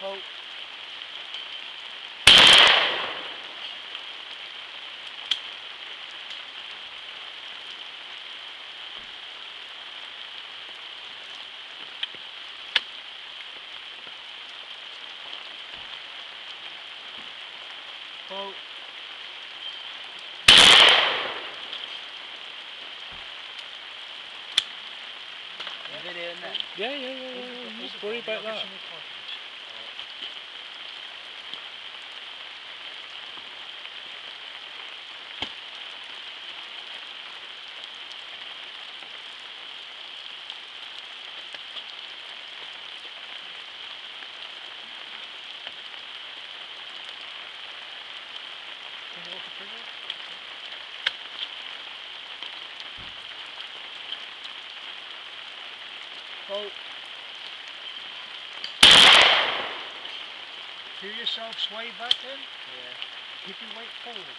Hold. Hold. Video in there? Yeah. Just worry about that. Hold. Feel yourself sway back then? Yeah. Keep your weight forward.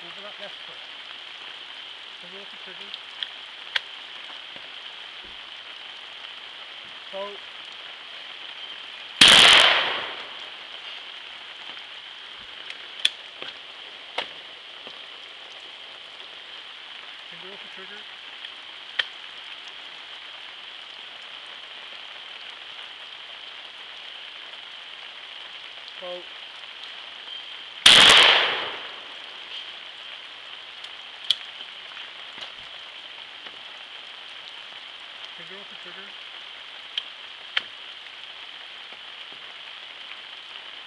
Over that left foot. Finger off the trigger. Hold. Finger off the trigger. Hold. Finger off the trigger.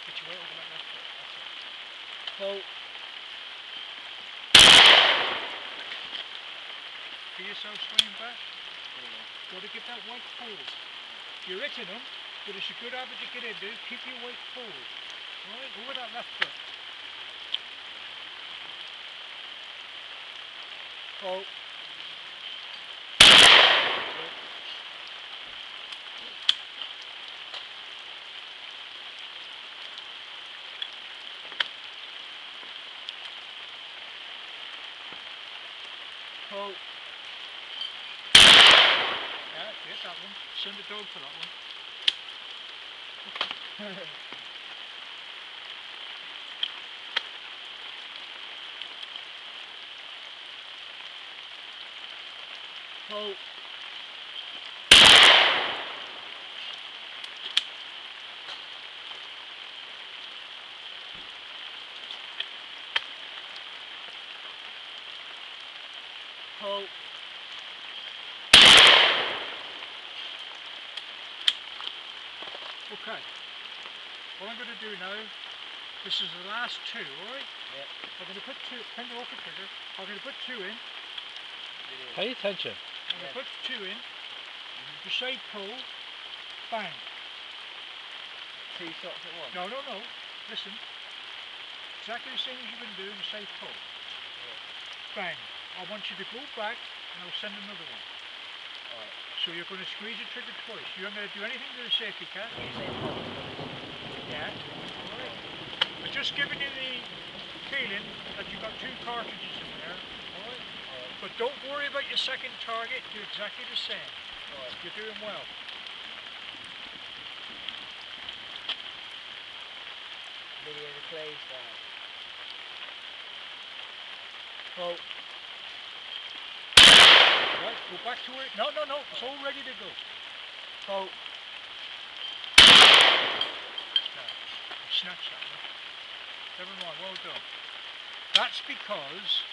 Get your weight over that left foot. That's it. Hold. Feel yourself swinging back. Yeah. Got to get that weight forward. You're hitting them, but it's a good habit to get into. Keep your weight forward. Right, over that left foot. Hold. Hold. Yeah, get that one. Send the dog for that one. Hold. Hold. Okay. What I'm going to do now, this is the last two, alright? Yeah. I'm going to put two, finger off the trigger. I'm going to put two in. Video. Pay attention. I'm going to put two in. You say pull, bang. 2 shots at once? No. Listen. Exactly the same as you've been doing, say pull. Bang. I want you to go back and I'll send another one. Alright. So you're going to squeeze the trigger twice. You aren't going to do anything to the safety catch. You say pulse. Yeah. Alright. But just giving you the feeling that you've got 2 cartridges in there. Alright. But don't worry about your second target. Do exactly the same. Alright. You're doing well. Video the clay style. Oh. Right, go back to it. No. It's all ready to go. Oh. Snatch that one. Never mind, well done. That's because